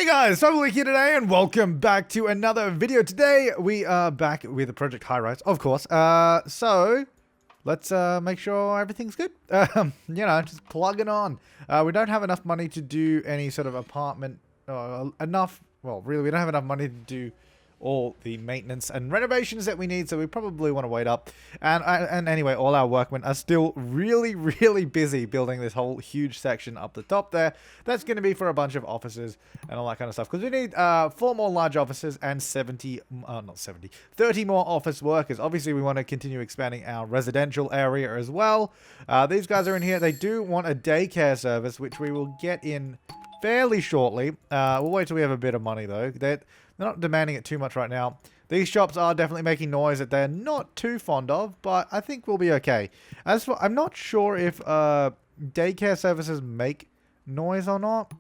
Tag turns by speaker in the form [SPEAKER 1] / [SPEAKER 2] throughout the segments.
[SPEAKER 1] Guys, Flabaliki here today, and welcome back to another video. Today, we are back with the Project Highrise, of course. So, let's make sure everything's good. Just plugging on. We don't have enough money to do any sort of apartment, well, really, we don't have enough money to do all the maintenance and renovations that we need, so we probably want to wait up. And anyway, all our workmen are still really busy building this whole huge section up the top there. That's going to be for a bunch of offices and all that kind of stuff, because we need 4 more large offices and 30 more office workers. Obviously, we want to continue expanding our residential area as well. These guys are in here. They do want a daycare service, which we will get in fairly shortly. We'll wait till we have a bit of money, though. They're not demanding it too much right now. These shops are definitely making noise that they're not too fond of, but I think we'll be okay. As for, I'm not sure if daycare services make noise or not,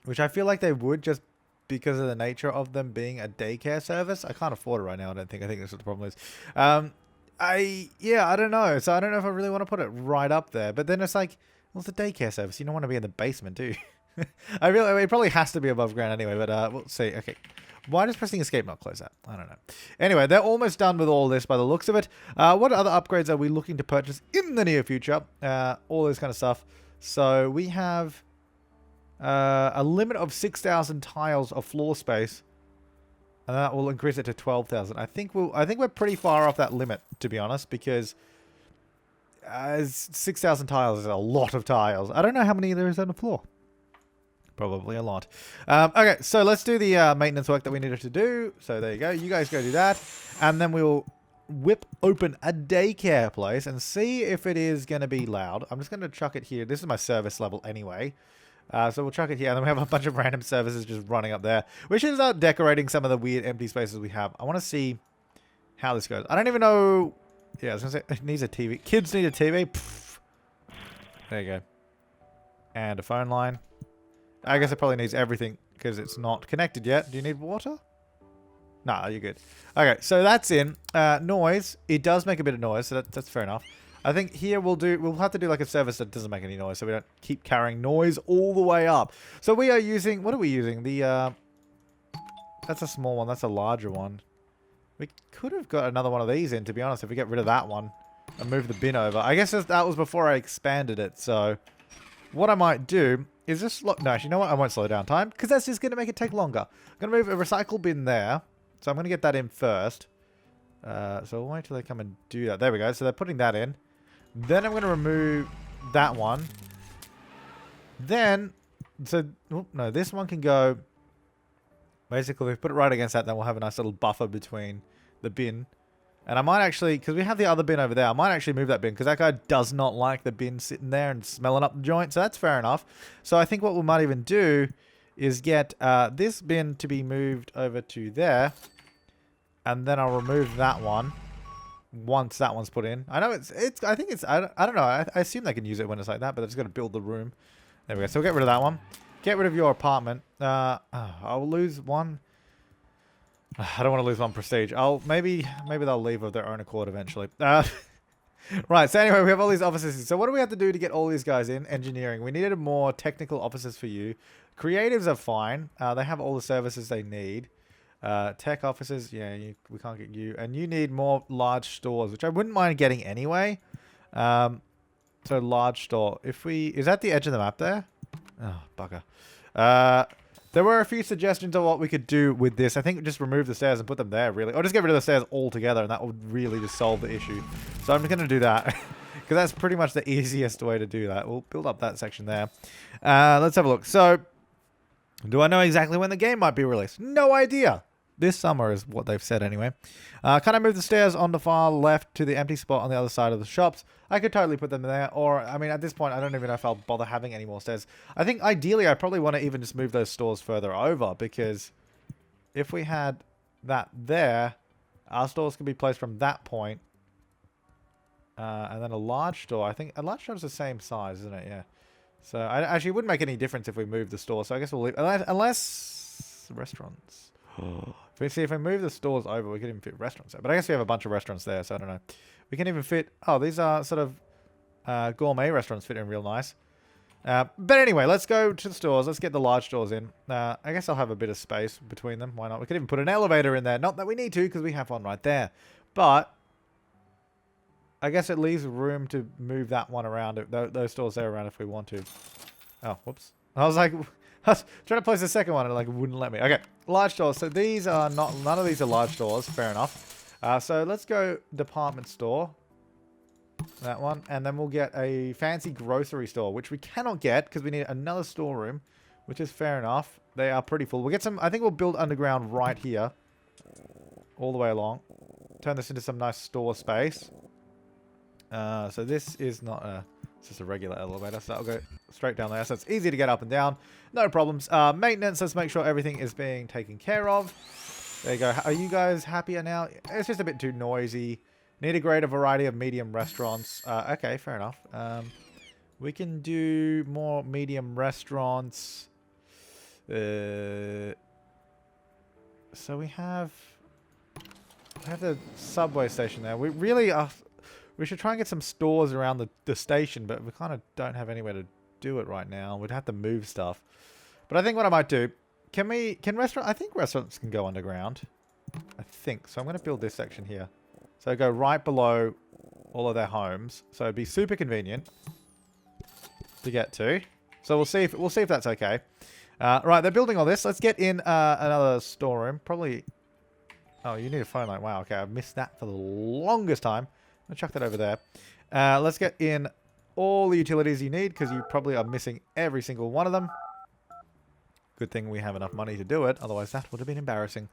[SPEAKER 1] which I feel like they would, just because of the nature of them being a daycare service. I can't afford it right now, I don't think. I think that's what the problem is. I don't know. So I don't know if I really want to put it right up there. But then it's like, well, it's a daycare service. You don't want to be in the basement, do you? It probably has to be above ground anyway, but we'll see. Okay. Why does pressing escape not close that? I don't know. Anyway, they're almost done with all this by the looks of it. What other upgrades are we looking to purchase in the near future? All this kind of stuff. So we have a limit of 6,000 tiles of floor space, and that will increase it to 12,000. I think we're pretty far off that limit, to be honest, because 6,000 tiles is a lot of tiles. I don't know how many there is on the floor. Probably a lot. Okay, so let's do the maintenance work that we needed to do. So there you go. You guys go do that. And then we'll whip open a daycare place and see if it is going to be loud. I'm just going to chuck it here. This is my service level anyway. So we'll chuck it here. And then we have a bunch of random services just running up there. We should start decorating some of the weird empty spaces we have. I want to see how this goes. I don't even know. Yeah, I was going to say, it needs a TV. Kids need a TV. Pfft. There you go. And a phone line. I guess it probably needs everything because it's not connected yet. Do you need water? Nah, you're good. Okay, so that's in. Noise. It does make a bit of noise, so that's fair enough. I think here we'll have to do like a service that doesn't make any noise, so we don't keep carrying noise all the way up. So we are using, what are we using? That's a small one. That's a larger one. We could have got another one of these in, to be honest, if we get rid of that one and move the bin over. I guess that was before I expanded it, so what I might do is just no, actually, you know what? I won't slow down time because that's just going to make it take longer. I'm going to move a recycle bin there. So I'm going to get that in first. So we'll wait till they come and do that. There we go. So they're putting that in. Then I'm going to remove that one. Then, no, this one can go. Basically, if we put it right against that, then we'll have a nice little buffer between the bin. And I might actually, because we have the other bin over there, I might actually move that bin, because that guy does not like the bin sitting there and smelling up the joint, so that's fair enough. So I think what we might even do is get this bin to be moved over to there, and then I'll remove that one once that one's put in. I know I think it's, I don't know, I assume they can use it when it's like that, but they're just going to build the room. There we go, so we'll get rid of that one. Get rid of your apartment. I'll lose one. I don't want to lose one prestige. Maybe they'll leave of their own accord eventually. Right, so anyway, we have all these offices. So what do we have to do to get all these guys in? Engineering. We needed more technical offices for you. Creatives are fine. They have all the services they need. Tech offices, yeah, we can't get you. And you need more large stores, which I wouldn't mind getting anyway. So large store. Is that the edge of the map there? Oh, bugger. There were a few suggestions of what we could do with this. I think just remove the stairs and put them there, really. Or just get rid of the stairs altogether, and that would really just solve the issue. So I'm going to do that. Because that's pretty much the easiest way to do that. We'll build up that section there. Let's have a look. So, do I know exactly when the game might be released? No idea. This summer is what they've said anyway. Can I move the stairs on the far left to the empty spot on the other side of the shops? I could totally put them there. Or, I mean, at this point, I don't even know if I'll bother having any more stairs. I think, ideally, I probably want to even just move those stores further over. Because if we had that there, our stores could be placed from that point. And then a large store. I think a large store is the same size, isn't it? Yeah. So, actually, it wouldn't make any difference if we moved the store. So, I guess we'll leave. Unless restaurants. If we move the stores over, we could even fit restaurants there. But I guess we have a bunch of restaurants there, so I don't know. We can even fit... Oh, these are sort of gourmet restaurants fit in real nice. But anyway, let's go to the stores. Let's get the large stores in. I guess I'll have a bit of space between them. Why not? We could even put an elevator in there. Not that we need to, because we have one right there. But I guess it leaves room to move that one around, those stores there around if we want to. Oh, whoops. I was like, I was trying to place the second one and it wouldn't let me. Okay, large stores. So these are not, none of these are large stores. Fair enough. So let's go department store. That one. And then we'll get a fancy grocery store, which we cannot get because we need another storeroom, which is fair enough. They are pretty full. We'll get some, I think we'll build underground right here. All the way along. Turn this into some nice store space. So this is not a, it's just a regular elevator. So I'll go straight down there. So it's easy to get up and down. No problems. Maintenance, let's make sure everything is being taken care of. There you go. Are you guys happier now? It's just a bit too noisy. Need a greater variety of medium restaurants. Okay, fair enough. We can do more medium restaurants. So we have the subway station there. We really are... We should try and get some stores around the station, but we kind of don't have anywhere to do it right now. We'd have to move stuff. But I think what I might do... I think restaurants can go underground. I think. So I'm going to build this section here. So go right below all of their homes. So it'd be super convenient to get to. So we'll see if that's okay. Right, they're building all this. Let's get in another storeroom. Probably... Oh, you need a phone line. Wow, okay. I've missed that for the longest time. I'll chuck that over there. Let's get in all the utilities you need, because you probably are missing every single one of them. Good thing we have enough money to do it. Otherwise, that would have been embarrassing.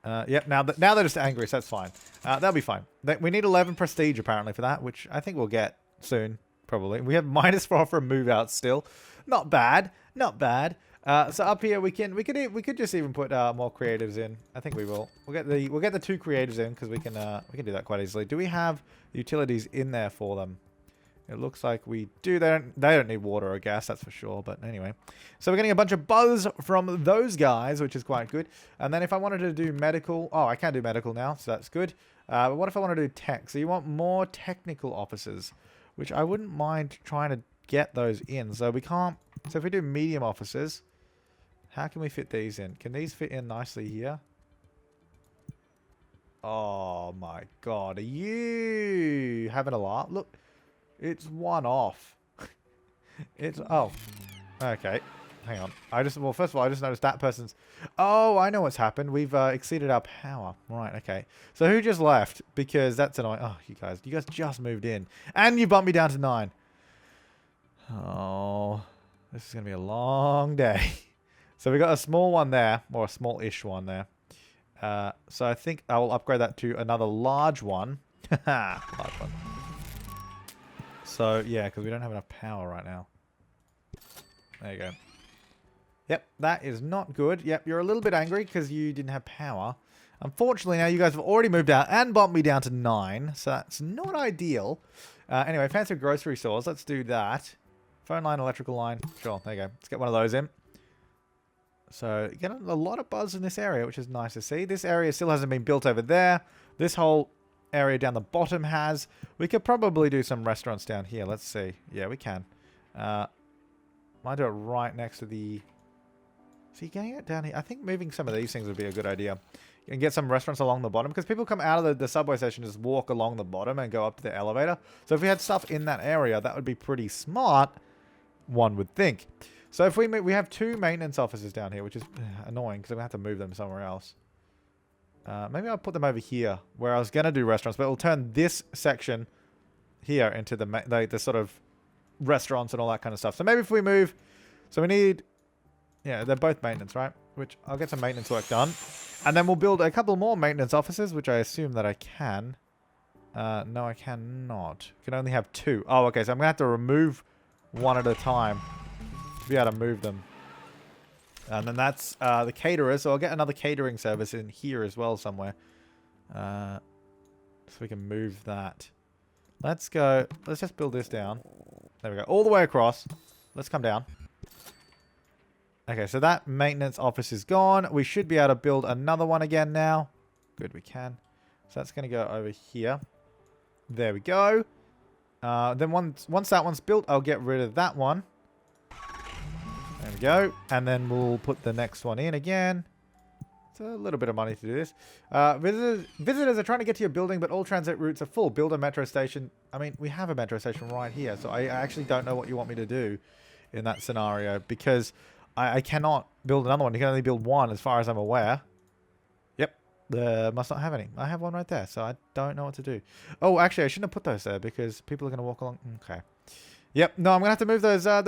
[SPEAKER 1] Yep, now they're just angry, so that's fine. That'll be fine. We need 11 prestige, apparently, for that, which I think we'll get soon, probably. We have -4 for a move-out still. Not bad. Not bad. So up here, we could just even put more creatives in. I think we will. We'll get the 2 creatives in, because we can do that quite easily. Do we have utilities in there for them? It looks like we do. They don't need water or gas, that's for sure. But anyway, so we're getting a bunch of buzz from those guys, which is quite good. And then if I wanted to do medical, oh, I can do medical now, so that's good. But what if I want to do tech? So you want more technical officers, which I wouldn't mind trying to get those in. So we can't. So if we do medium officers, how can we fit these in? Can these fit in nicely here? Oh my god, are you having a laugh? Look. It's one off. It's... Oh. Okay. Hang on. Well, first of all, I just noticed that person's... Oh, I know what's happened. We've exceeded our power. Right, okay. So who just left? Because that's annoying. Oh, you guys just moved in. And you bumped me down to 9. Oh. This is going to be a long day. So we got a small one there. Or a small-ish one there. So I think I will upgrade that to another large one. Haha. Large one. So, yeah, because we don't have enough power right now. There you go. Yep, that is not good. Yep, you're a little bit angry because you didn't have power. Unfortunately, now you guys have already moved out and bumped me down to 9. So that's not ideal. Anyway, fancy grocery stores. Let's do that. Phone line, electrical line. Sure, there you go. Let's get one of those in. So, you get a lot of buzz in this area, which is nice to see. This area still hasn't been built over there. This whole... area down the bottom has. We could probably do some restaurants down here. Let's see. Yeah, we can. Might do it right next to the... So you're getting it down here. I think moving some of these things would be a good idea. You can get some restaurants along the bottom, because people come out of the subway station, just walk along the bottom and go up to the elevator. So if we had stuff in that area, that would be pretty smart, one would think. So if we have 2 maintenance officers down here, which is annoying because we have to move them somewhere else. Maybe I'll put them over here, where I was going to do restaurants, but it'll turn this section here into the sort of restaurants and all that kind of stuff. So maybe if we move... So we need... Yeah, they're both maintenance, right? Which I'll get some maintenance work done. And then we'll build a couple more maintenance offices, which I assume that I can. No, I cannot. I can only have 2. Oh, okay, so I'm going to have to remove one at a time to be able to move them. And then that's the caterer, so I'll get another catering service in here as well somewhere. So we can move that. Let's go. Let's just build this down. There we go. All the way across. Let's come down. Okay, so that maintenance office is gone. We should be able to build another one again now. Good, we can. So that's going to go over here. There we go. Then once that one's built, I'll get rid of that one. we go. And then we'll put the next one in again. It's a little bit of money to do this. Visitors are trying to get to your building, but all transit routes are full. Build a metro station. I mean, we have a metro station right here, so I actually don't know what you want me to do in that scenario, because I cannot build another one. You can only build one as far as I'm aware. Yep. Must not have any. I have one right there, so I don't know what to do. Oh, actually, I shouldn't have put those there because people are going to walk along. Okay. Yep. No, I'm going to have to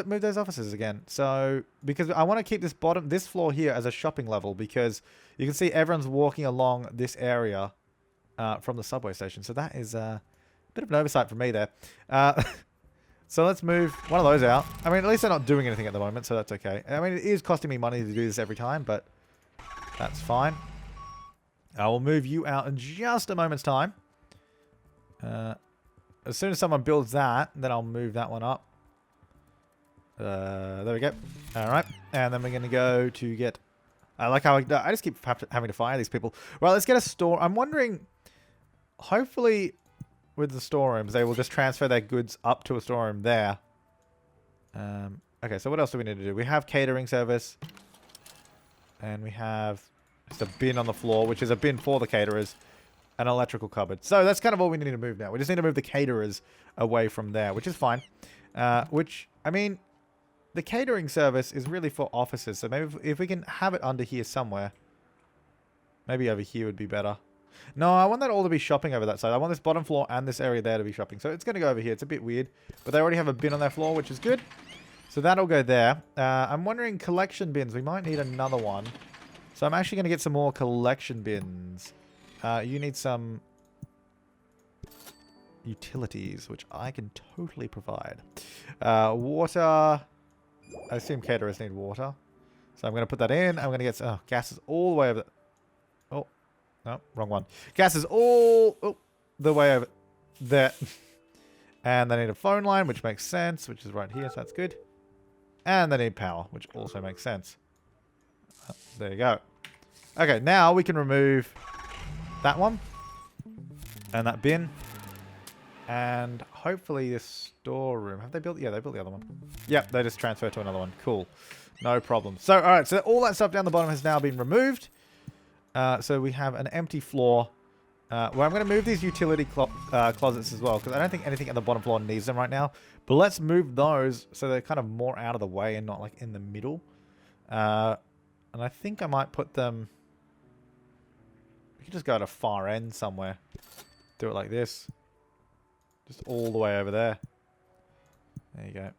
[SPEAKER 1] move those offices again. So, because I want to keep this floor here as a shopping level, because you can see everyone's walking along this area from the subway station. So that is a bit of an oversight from me there. So let's move one of those out. I mean, at least they're not doing anything at the moment, so that's okay. I mean, it is costing me money to do this every time, but that's fine. I will move you out in just a moment's time. As soon as someone builds that, then I'll move that one up. There we go. All right. And then we're going to go to get... I like how I just keep having to fire these people. Right, let's get a store. I'm wondering, hopefully with the storerooms, they will just transfer their goods up to a storeroom there. Okay, so what else do we need to do? We have catering service. And we have just a bin on the floor, which is a bin for the caterers. An electrical cupboard. So that's kind of all we need to move now. We just need to move the caterers away from there, which is fine. Which, I mean, the catering service is really for offices. So maybe if we can have it under here somewhere. Maybe over here would be better. No, I want that all to be shopping over that side. I want this bottom floor and this area there to be shopping. So it's going to go over here. It's a bit weird. But they already have a bin on their floor, which is good. So that'll go there. I'm wondering collection bins. We might need another one. So I'm actually going to get some more collection bins. You need some utilities, which I can totally provide. Water. I assume caterers need water. So I'm going to put that in. I'm going to get... Oh, gas is all the way over... Oh, no, wrong one. Gas is all the way over there. And they need a phone line, which makes sense, which is right here, so that's good. And they need power, which also makes sense. There you go. Okay, now we can remove that one. And that bin. And hopefully this storeroom. Have they built? Yeah, they built the other one. Yep, they just transferred to another one. Cool. No problem. So, alright, so all that stuff down the bottom has now been removed. So we have an empty floor. Where I'm going to move these utility closets as well, because I don't think anything at the bottom floor needs them right now. But let's move those so they're kind of more out of the way and not like in the middle. And I think I might put them... We could just go to far end somewhere. Do it like this. Just all the way over there. There you go.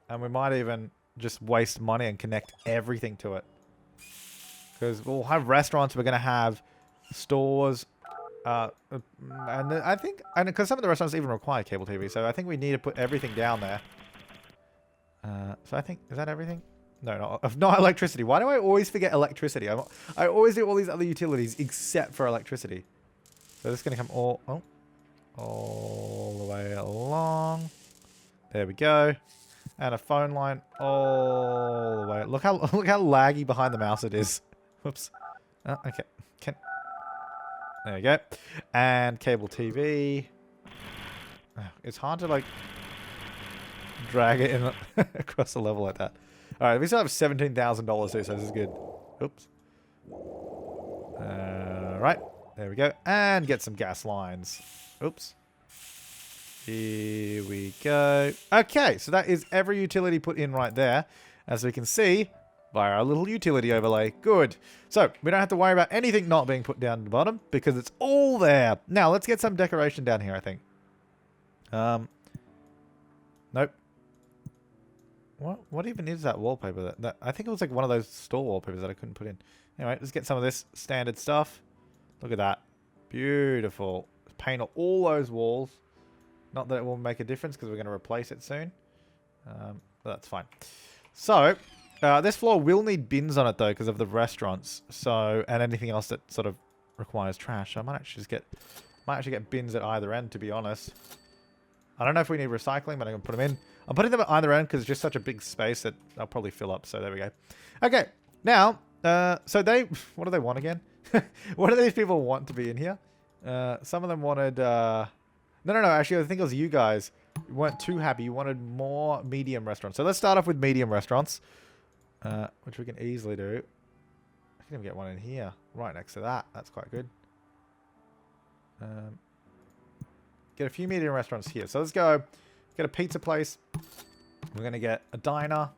[SPEAKER 1] And we might even just waste money and connect everything to it. Because we'll have restaurants, we're going to have stores. And I think, and because some of the restaurants even require cable TV, so I think we need to put everything down there. So I think, is that everything? No, not electricity. Why do I always forget electricity? I always do all these other utilities except for electricity. So this is going to come all the way along. There we go. And a phone line all the way. Look how laggy behind the mouse it is. Whoops. Oh, okay. There you go. And cable TV. It's hard to like drag it in across the level like that. All right, we still have $17,000 here, so this is good. Oops. Right. There we go. And get some gas lines. Oops. Here we go. Okay, so that is every utility put in right there. As we can see, by our little utility overlay. Good. So, we don't have to worry about anything not being put down at the bottom, because it's all there. Now, let's get some decoration down here, I think. Nope. What even is that wallpaper? That I think it was like one of those store wallpapers that I couldn't put in. Anyway, let's get some of this standard stuff. Look at that. Beautiful. Paint all those walls. Not that it will make a difference because we're going to replace it soon. But that's fine. So, this floor will need bins on it though because of the restaurants. So, and anything else that sort of requires trash. So I might actually get bins at either end, to be honest. I don't know if we need recycling, but I'm going to put them in. I'm putting them at either end because it's just such a big space that they'll probably fill up. So there we go. Okay. Now, so what do they want again? What do these people want to be in here? Some of them wanted, no, actually, I think it was you guys. You weren't too happy. You wanted more medium restaurants. So let's start off with medium restaurants, which we can easily do. I can even get one in here, right next to that. That's quite good. Get a few medium restaurants here. So let's go get a pizza place. We're going to get a diner,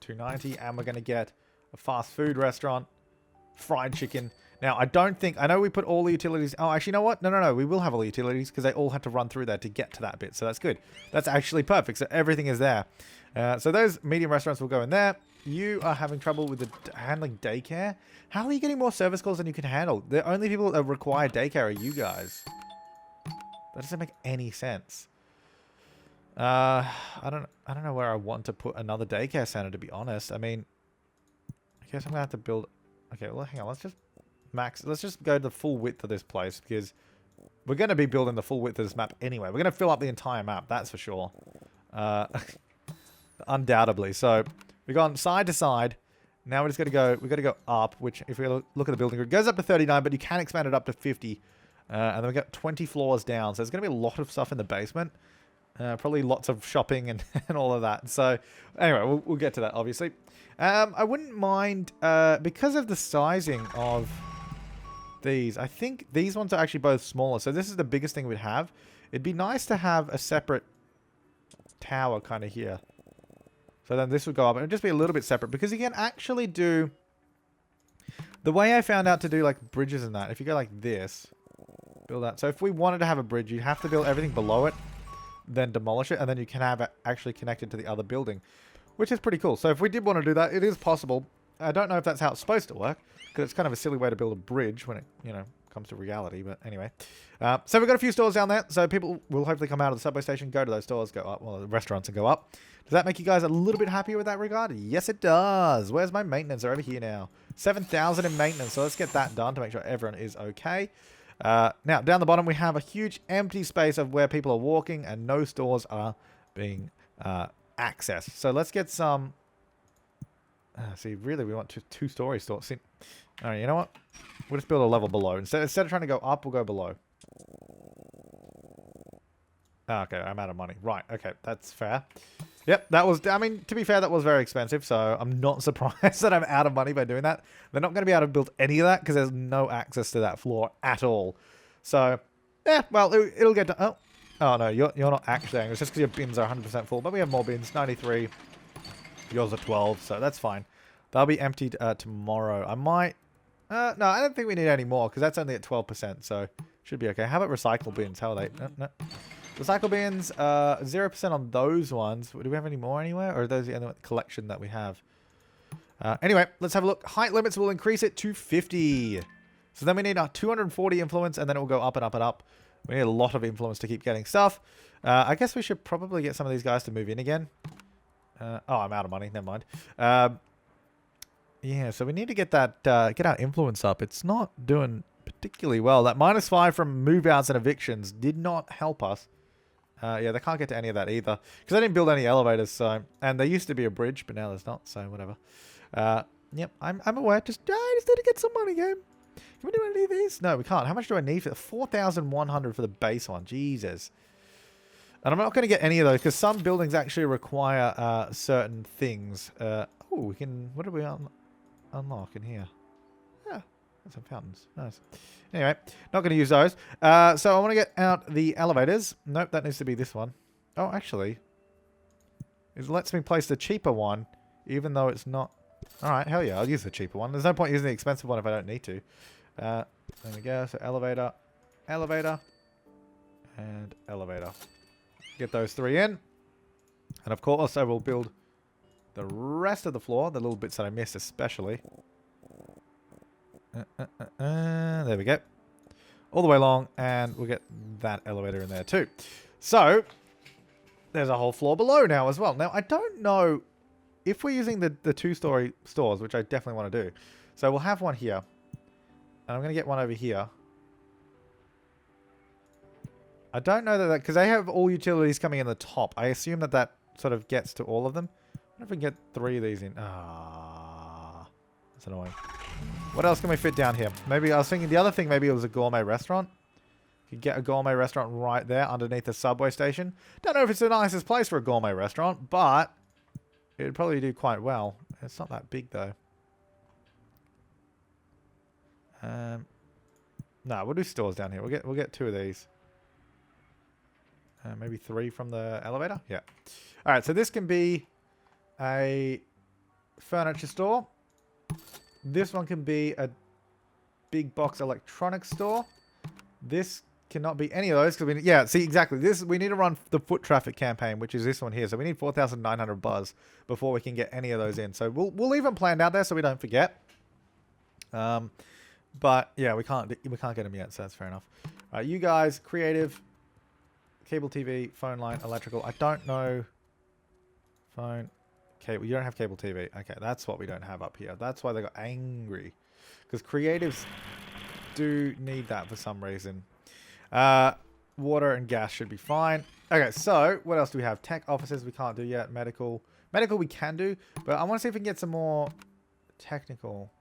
[SPEAKER 1] $2.90, and we're going to get a fast food restaurant, fried chicken. Now, I know we put all the utilities. Oh, actually, you know what? No. We will have all the utilities because they all had to run through there to get to that bit. So that's good. That's actually perfect. So everything is there. So those medium restaurants will go in there. You are having trouble with the handling daycare. How are you getting more service calls than you can handle? The only people that require daycare are you guys. That doesn't make any sense. I don't know where I want to put another daycare center, to be honest. I mean, I guess I'm gonna have to build. Okay, well, hang on. Let's just go the full width of this place because we're gonna be building the full width of this map anyway. We're gonna fill up the entire map, that's for sure. Undoubtedly. So we've gone side to side. Now we're just gonna go. We've got to go up. Which, if we look at the building grid, goes up to 39, but you can expand it up to 50. And then we've got 20 floors down. So there's going to be a lot of stuff in the basement. Probably lots of shopping and all of that. So anyway, we'll get to that, obviously. I wouldn't mind, because of the sizing of these, I think these ones are actually both smaller. So this is the biggest thing we'd have. It'd be nice to have a separate tower kind of here. So then this would go up. And it'd just be a little bit separate because you can actually do... The way I found out to do like bridges and that, if you go like this... Build that. So if we wanted to have a bridge, you'd have to build everything below it, then demolish it, and then you can have it actually connected to the other building, which is pretty cool. So if we did want to do that, it is possible. I don't know if that's how it's supposed to work, because it's kind of a silly way to build a bridge when it, comes to reality. But anyway, so we've got a few stores down there, so people will hopefully come out of the subway station, go to those stores, go up, well, the restaurants, and go up. Does that make you guys a little bit happier with that regard? Yes, it does. Where's my maintenance? They're over here now. 7,000 in maintenance, so let's get that done to make sure everyone is okay. Now, down the bottom, we have a huge empty space of where people are walking and no stores are being accessed. So let's get some... see, really, we want two-story stores. See, all right, you know what? We'll just build a level below. Instead of trying to go up, we'll go below. Okay, I'm out of money. Right, okay, that's fair. Yep, that was... I mean, to be fair, that was very expensive, so I'm not surprised that I'm out of money by doing that. They're not going to be able to build any of that because there's no access to that floor at all. So, yeah, well, it'll get to... Oh, no, you're not actually angry. It's just because your bins are 100% full. But we have more bins, 93. Yours are 12, so that's fine. They'll be emptied tomorrow. I might... no, I don't think we need any more because that's only at 12%, so should be okay. How about recycle bins? How are they? No. Recycle bins, 0% on those ones. Do we have any more anywhere? Or are those the only collection that we have? Anyway, let's have a look. Height limits will increase it to 50. So then we need 240 influence, and then it will go up and up and up. We need a lot of influence to keep getting stuff. I guess we should probably get some of these guys to move in again. Oh, I'm out of money. Never mind. Yeah, so we need to get that, get our influence up. It's not doing particularly well. That -5 from move-outs and evictions did not help us. Yeah, they can't get to any of that either. Because I didn't build any elevators, so... And there used to be a bridge, but now there's not, so whatever. Yep, I'm aware. I just need to get some money, game. Can we do any of these? No, we can't. How much do I need for 4,100 for the base one? Jesus. And I'm not going to get any of those, because some buildings actually require certain things. Oh, we can... What do we unlock in here? Yeah, some fountains. Nice. Anyway, not going to use those. So I want to get out the elevators. Nope, that needs to be this one. Oh, actually, it lets me place the cheaper one, even though it's not... Alright, hell yeah, I'll use the cheaper one. There's no point using the expensive one if I don't need to. There we go. So elevator, elevator, and elevator. Get those 3 in. And of course, I will build the rest of the floor, the little bits that I missed especially. There we go. All the way along, and we'll get that elevator in there too. So, there's a whole floor below now as well. Now, I don't know if we're using the 2-story stores, which I definitely want to do. So, we'll have one here. And I'm going to get one over here. I don't know that, because they have all utilities coming in the top. I assume that that sort of gets to all of them. I wonder if we can get 3 of these in. Ah, that's annoying. What else can we fit down here? Maybe I was thinking the other thing, maybe it was a gourmet restaurant. Could get a gourmet restaurant right there underneath the subway station. Don't know if it's the nicest place for a gourmet restaurant, but it'd probably do quite well. It's not that big though. No, we'll do stores down here. We'll get 2 of these. Maybe 3 from the elevator. Yeah. All right. So this can be a furniture store. This one can be a big box electronics store. This cannot be any of those because yeah. See exactly this. We need to run the foot traffic campaign, which is this one here. So we need 4,900 buzz before we can get any of those in. So we'll leave them planned out there so we don't forget. But yeah, we can't get them yet, so that's fair enough. All right, you guys, creative, cable TV, phone line, electrical. I don't know. Phone, cable. You don't have cable TV. Okay, that's what we don't have up here. That's why they got angry, because creatives do need that for some reason. Water and gas should be fine. Okay, so what else do we have? Tech offices we can't do yet. Medical we can do, but I want to see if we can get some more technical.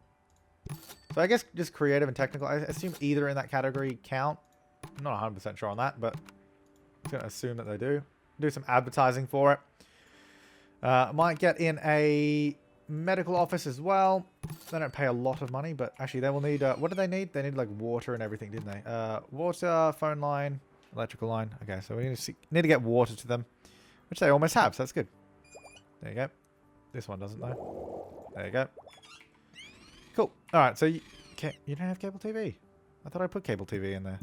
[SPEAKER 1] So I guess just creative and technical. I assume either in that category count. I'm not 100% sure on that, but I'm going to assume that they do. Do some advertising for it. Might get in a medical office as well. They don't pay a lot of money, but actually they will need... what do they need? They need like water and everything, didn't they? Water, phone line, electrical line. Okay, so we need to get water to them, which they almost have, so that's good. There you go. This one doesn't though. There you go. Cool. All right, so you don't have cable TV. I thought I put cable TV in there.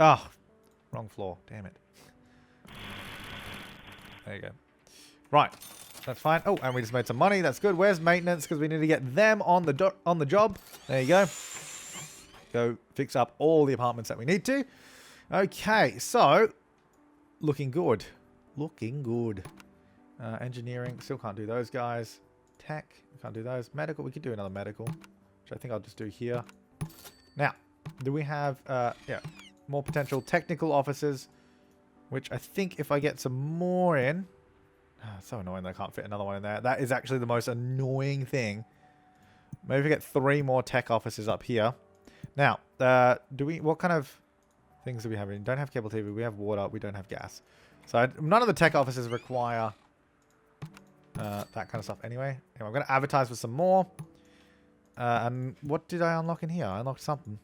[SPEAKER 1] Oh, wrong floor. Damn it. There you go. Right, that's fine. Oh, and we just made some money. That's good. Where's maintenance? Because we need to get them on the job. There you go. Go fix up all the apartments that we need to. Okay, so looking good. Looking good. Engineering, still can't do those guys. Tech, we can't do those. Medical, we could do another medical, which I think I'll just do here. Now, do we have, yeah, more potential technical officers, which I think if I get some more in... it's so annoying that I can't fit another one in there. That is actually the most annoying thing. Maybe we get 3 more tech officers up here. Now, what kind of things do we have? We don't have cable TV, we have water, we don't have gas. So none of the tech officers require that kind of stuff anyway. Anyway, I'm going to advertise for some more. And what did I unlock in here? I unlocked something.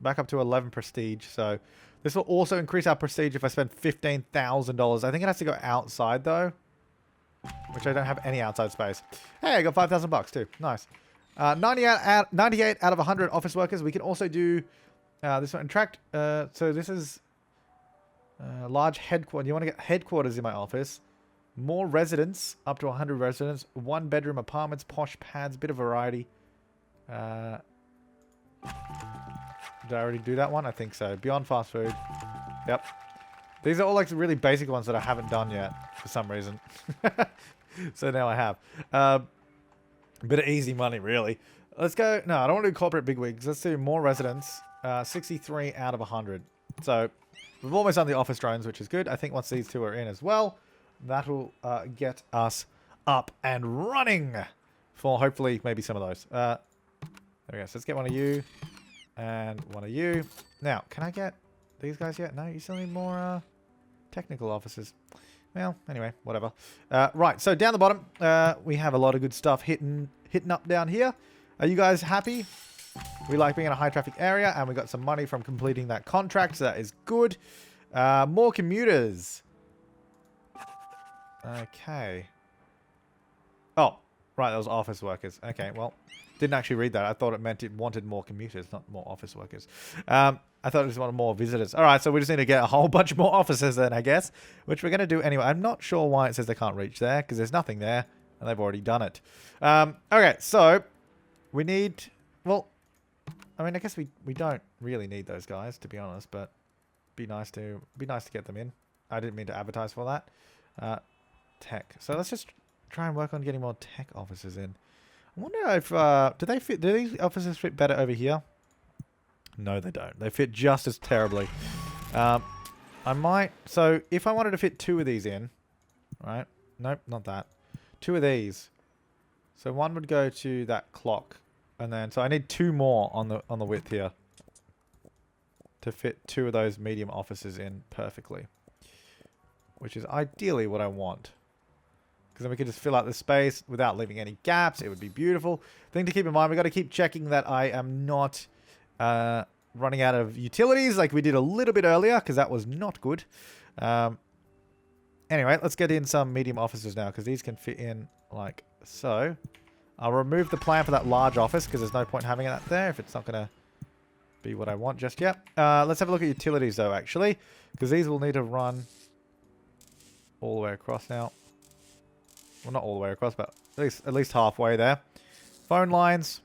[SPEAKER 1] Back up to 11 prestige. So this will also increase our prestige if I spend $15,000. I think it has to go outside though, which I don't have any outside space. Hey, I got 5,000 bucks too. Nice. 98 out of 100 office workers. We can also do this one. Attract. So this is large headquarters. You want to get headquarters in my office. More residents, up to 100 residents. 1-bedroom apartments, posh pads, bit of variety. Did I already do that one? I think so. Beyond fast food. Yep. These are all like really basic ones that I haven't done yet for some reason. So now I have. A bit of easy money, really. Let's go. No, I don't want to do corporate bigwigs. Let's do more residents. 63 out of 100. So we've almost done the office drones, which is good. I think once these 2 are in as well, that'll get us up and running for hopefully maybe some of those. There we go. So let's get one of you and one of you. Now, can I get these guys yet? No, you still need more technical officers. Well, anyway, whatever. Right, so down the bottom, we have a lot of good stuff hitting up down here. Are you guys happy? We like being in a high traffic area, and we got some money from completing that contract, so that is good. More commuters. Okay. Oh, right, that was office workers. Okay, well, didn't actually read that. I thought it meant it wanted more commuters, not more office workers. I thought it just wanted more visitors. All right, so we just need to get a whole bunch more officers then, I guess, which we're going to do anyway. I'm not sure why it says they can't reach there, because there's nothing there, and they've already done it. Okay, so we need... Well, I mean, I guess we don't really need those guys, to be honest, but be nice to get them in. I didn't mean to advertise for that. Tech. So let's just try and work on getting more tech officers in. I wonder if do these officers fit better over here? No, they don't. They fit just as terribly. I might... So if I wanted to fit 2 of these in, right? Nope, not that. 2 of these. So one would go to that clock, and then so I need 2 more on the width here to fit 2 of those medium offices in perfectly. Which is ideally what I want. Because then we can just fill out the space without leaving any gaps. It would be beautiful. Thing to keep in mind, we got to keep checking that I am not running out of utilities like we did a little bit earlier, because that was not good. Anyway, let's get in some medium offices now, because these can fit in like so. I'll remove the plan for that large office, because there's no point having that there if it's not going to be what I want just yet. Let's have a look at utilities, though, actually, because these will need to run all the way across now. Well, not all the way across, but at least halfway there. Phone lines.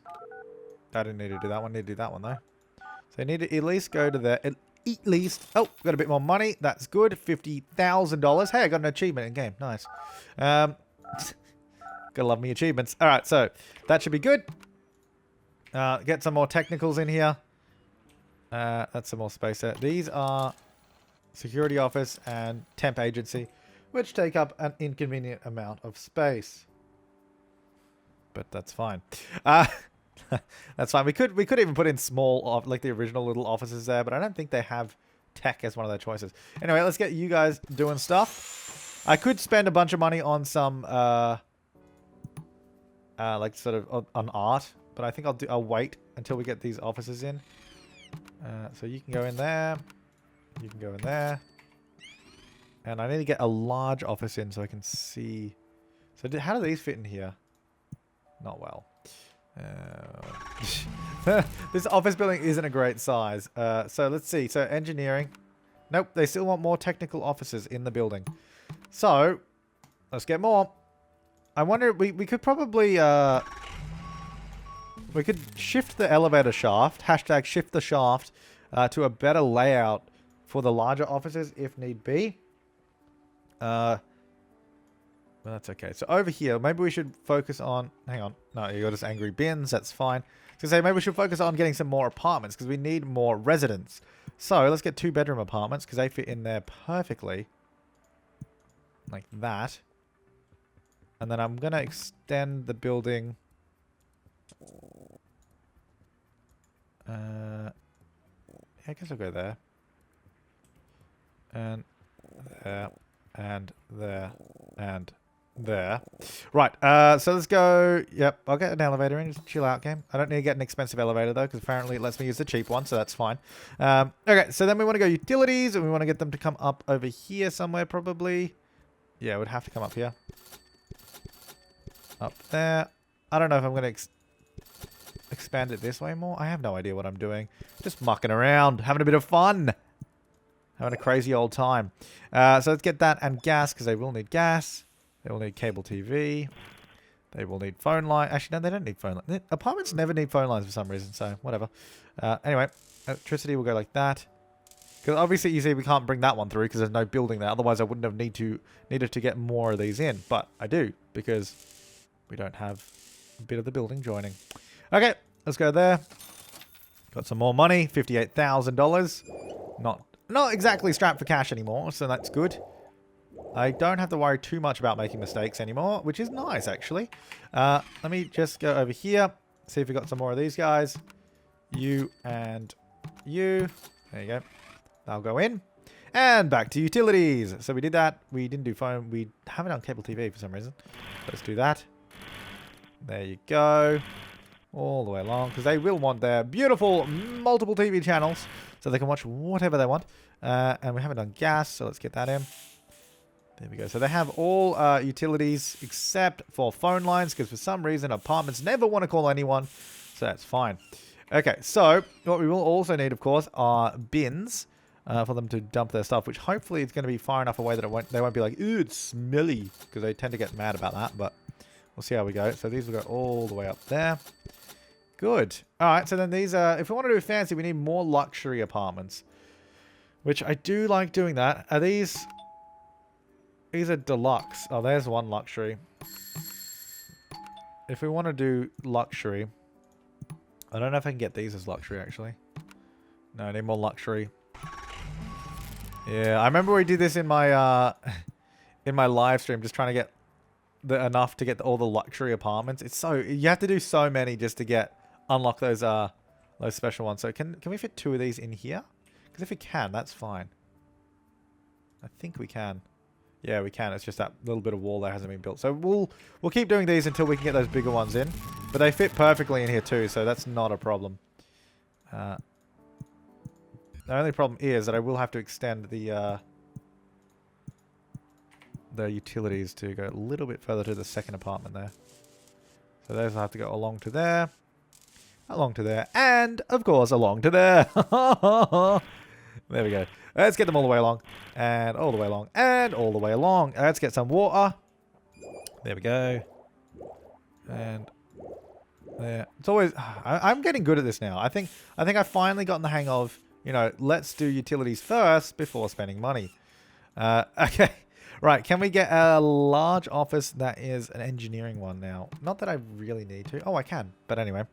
[SPEAKER 1] I didn't need to do that one. Need to do that one, though. So I need to at least go to there. At least. Oh, got a bit more money. That's good. $50,000. Hey, I got an achievement in game. Nice. Gotta love me achievements. All right, so that should be good. Get some more technicals in here. That's some more space there. These are security office and temp agency, which take up an inconvenient amount of space. But that's fine. That's fine. We could even put in small, like the original little offices there, but I don't think they have tech as one of their choices. Anyway, let's get you guys doing stuff. I could spend a bunch of money on some, like sort of on art, but I think I'll wait until we get these offices in. So you can go in there. You can go in there. And I need to get a large office in so I can see. So how do these fit in here? Not well. This office building isn't a great size. So let's see. So engineering. Nope, they still want more technical offices in the building. So let's get more. I wonder, we could probably, we could shift the elevator shaft, hashtag shift the shaft, to a better layout for the larger offices if need be. Well, that's okay. So over here, maybe we should focus on... Hang on. No, you got us angry bins. That's fine. I was going to say, maybe we should focus on getting some more apartments because we need more residents. So let's get 2-bedroom apartments because they fit in there perfectly. Like that. And then I'm going to extend the building... I guess I'll go there. And there. And there. And there. Right, so let's go. Yep, I'll get an elevator in. Just chill out, game. I don't need to get an expensive elevator, though, because apparently it lets me use the cheap one, so that's fine. Okay, so then we want to go utilities, and we want to get them to come up over here somewhere, probably. Yeah, it would have to come up here. Up there. I don't know if I'm going to expand it this way more. I have no idea what I'm doing. Just mucking around, having a bit of fun. Having a crazy old time. So let's get that and gas, because they will need gas. They will need cable TV. They will need phone line. Actually, no, they don't need phone line. Apartments never need phone lines for some reason, so whatever. Anyway, electricity will go like that. Because obviously, you see, we can't bring that one through because there's no building there. Otherwise, I wouldn't have needed to get more of these in. But I do, because we don't have a bit of the building joining. Okay, let's go there. Got some more money. $58,000. Not exactly strapped for cash anymore, so that's good. I don't have to worry too much about making mistakes anymore, which is nice, actually. Let me just go over here, see if we got some more of these guys. You and you. There you go. I'll go in. And back to utilities. So we did that. We didn't do phone. We haven't done cable TV for some reason. Let's do that. There you go. All the way along, because they will want their beautiful multiple TV channels so they can watch whatever they want. And we haven't done gas, so let's get that in. There we go. So they have all utilities except for phone lines, because for some reason apartments never want to call anyone, so that's fine. Okay, so what we will also need, of course, are bins for them to dump their stuff, which hopefully is going to be far enough away that they won't be like, ooh, it's smelly, because they tend to get mad about that, but we'll see how we go. So these will go all the way up there. Good. All right, so then these if we want to do fancy, we need more luxury apartments, which I do like doing that. Are these are deluxe. Oh, there's one luxury. If we want to do luxury, I don't know if I can get these as luxury, actually. No, I need more luxury. Yeah, I remember we did this in my live stream, just trying to get enough to get all the luxury apartments. It's so, you have to do so many just to unlock those special ones. So can we fit 2 of these in here? Because if we can, that's fine. I think we can. Yeah, we can. It's just that little bit of wall there hasn't been built. So we'll keep doing these until we can get those bigger ones in. But they fit perfectly in here too, so that's not a problem. The only problem is that I will have to extend the utilities to go a little bit further to the second apartment there. So those will have to go along to there, and of course along to there. There we go. Let's get them all the way along, and all the way along, and all the way along. Let's get some water. There we go. And there. It's always. I'm getting good at this now. I think I've finally gotten the hang of, you know, let's do utilities first before spending money. Okay. Right, can we get a large office that is an engineering one now? Not that I really need to. Oh, I can. But anyway.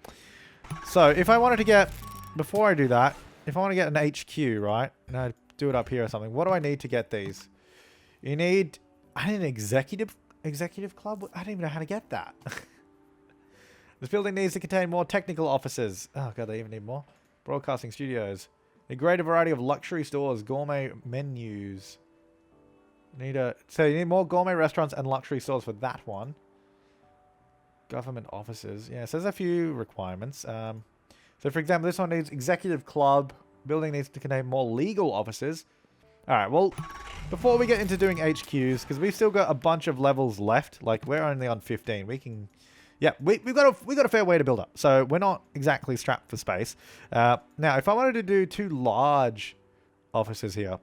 [SPEAKER 1] So, if I wanted to get... Before I do that, if I want to get an HQ, right? No, do it up here or something. What do I need to get these? You need... I need an executive club? I don't even know how to get that. This building needs to contain more technical offices. Oh, God, they even need more. Broadcasting studios. A greater variety of luxury stores, gourmet menus... So you need more gourmet restaurants and luxury stores for that one. Government offices. Yeah, so there's a few requirements. So for example, this one needs executive club. Building needs to contain more legal offices. Alright, well, before we get into doing HQs, because we've still got a bunch of levels left. Like, we're only on 15. We can... Yeah, we've got a fair way to build up. So we're not exactly strapped for space. Now, if I wanted to do 2 large offices here...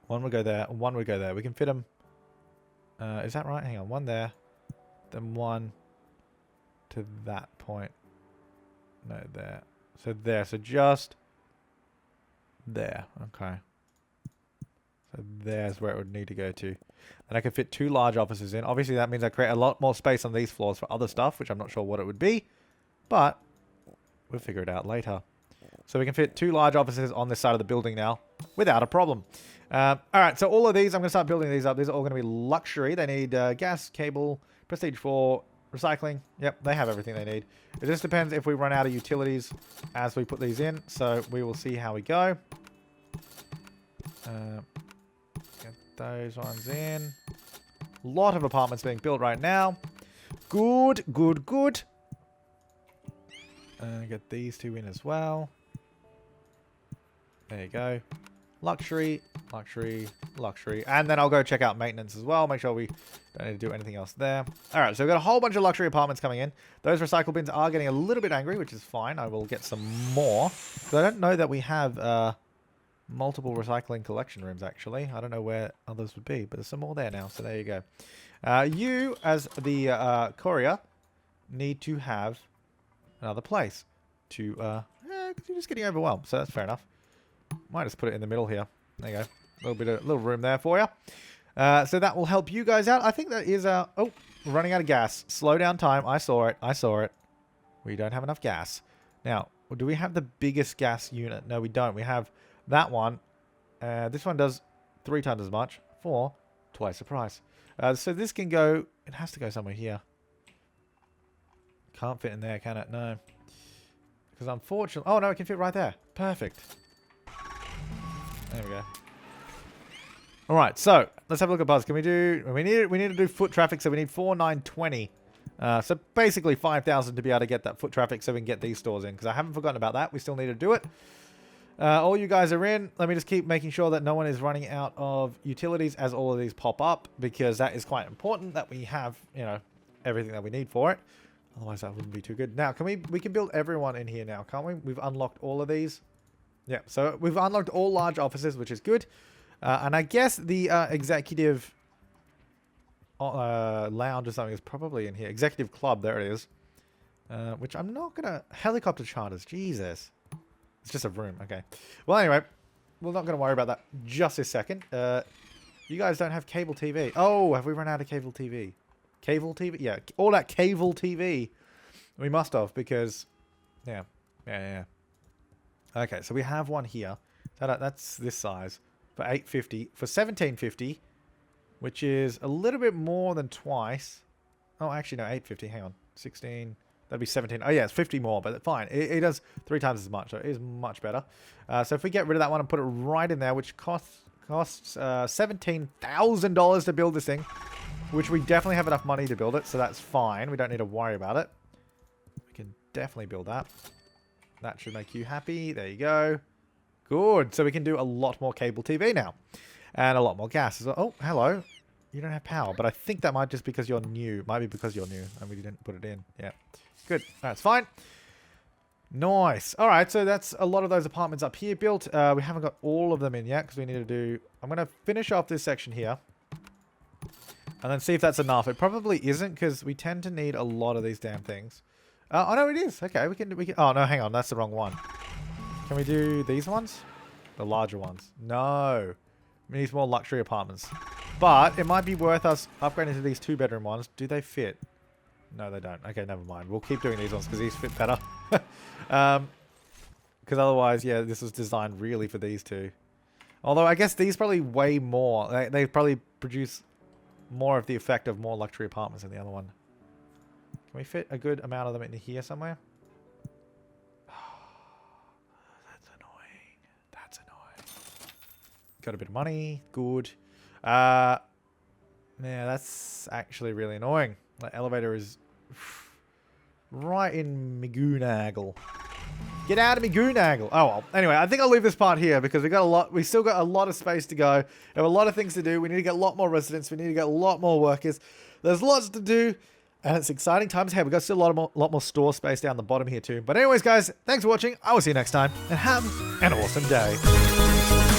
[SPEAKER 1] One would go there, and one would go there. We can fit them. Is that right? Hang on. One there. Then one to that point. No, there. So there. So just there. Okay. So there's where it would need to go to. And I can fit 2 large offices in. Obviously, that means I create a lot more space on these floors for other stuff, which I'm not sure what it would be. But we'll figure it out later. So we can fit 2 large offices on this side of the building now without a problem. Alright, so all of these, I'm going to start building these up. These are all going to be luxury. They need gas, cable, prestige 4, recycling. Yep, they have everything they need. It just depends if we run out of utilities as we put these in. So we will see how we go. Get those ones in. A lot of apartments being built right now. Good, good, good. Get these 2 in as well. There you go. Luxury, luxury, luxury. And then I'll go check out maintenance as well. Make sure we don't need to do anything else there. Alright, so we've got a whole bunch of luxury apartments coming in. Those recycle bins are getting a little bit angry, which is fine. I will get some more. But I don't know that we have multiple recycling collection rooms, actually. I don't know where others would be, but there's some more there now. So there you go. You, as the courier, need to have another place to... because you're just getting overwhelmed, so that's fair enough. Might just put it in the middle here. There you go. A little room there for you. So that will help you guys out. I think that is oh, we're running out of gas. Slow down time. I saw it. I saw it. We don't have enough gas. Now, do we have the biggest gas unit? No, we don't. We have that one. This one does 3 times as much for twice the price. So this can go... It has to go somewhere here. Can't fit in there, can it? No. Because unfortunately... Oh, no, it can fit right there. Perfect. There we go. Alright, so let's have a look at buzz. Can we do... We need to do foot traffic, so we need 4,920. So basically 5,000 to be able to get that foot traffic so we can get these stores in. Because I haven't forgotten about that. We still need to do it. All you guys are in. Let me just keep making sure that no one is running out of utilities as all of these pop up. Because that is quite important that we have, you know, everything that we need for it. Otherwise that wouldn't be too good. Now, we can build everyone in here now, can't we? We've unlocked all of these. Yeah, so we've unlocked all large offices, which is good. And I guess the executive lounge or something is probably in here. Executive club, there it is. Which I'm not going to... Helicopter charters, Jesus. It's just a room, okay. Well, anyway, we're not going to worry about that just a second. You guys don't have cable TV. Oh, have we run out of cable TV? Cable TV? Yeah, all that cable TV. We must have, because... Yeah. Okay, so we have one here. That's this size for 850 for 1750, which is a little bit more than twice. Oh, actually no, 850. Hang on, 16. That'd be 17. Oh yeah, it's 50 more, but fine. It does 3 times as much, so it is much better. So if we get rid of that one and put it right in there, which costs $17,000 to build this thing, which we definitely have enough money to build it, so that's fine. We don't need to worry about it. We can definitely build that. That should make you happy. There you go. Good. So we can do a lot more cable TV now. And a lot more gas as well. Oh, hello. You don't have power, but I think that might just because you're new. Might be because you're new and we didn't put it in. Yeah. Good. That's fine. Nice. All right, so that's a lot of those apartments up here built. We haven't got all of them in yet because we need to do... I'm going to finish off this section here. And then see if that's enough. It probably isn't because we tend to need a lot of these damn things. Oh, no, it is. Okay, we can... Oh, no, hang on. That's the wrong one. Can we do these ones? The larger ones. No. We need more luxury apartments. But it might be worth us upgrading to these 2-bedroom ones. Do they fit? No, they don't. Okay, never mind. We'll keep doing these ones because these fit better. Because otherwise, yeah, this was designed really for these two. Although I guess these probably weigh more. They probably produce more of the effect of more luxury apartments than the other one. Can we fit a good amount of them into here somewhere? That's annoying. That's annoying. Got a bit of money. Good. Yeah, that's actually really annoying. The elevator is right in Magoonagle. Get out of Magoonagle. Oh well. Anyway, I think I'll leave this part here because we still got a lot of space to go. We have a lot of things to do. We need to get a lot more residents. We need to get a lot more workers. There's lots to do. And it's exciting times ahead. We've got still a lot more store space down the bottom here too. But anyways, guys, thanks for watching. I will see you next time. And have an awesome day.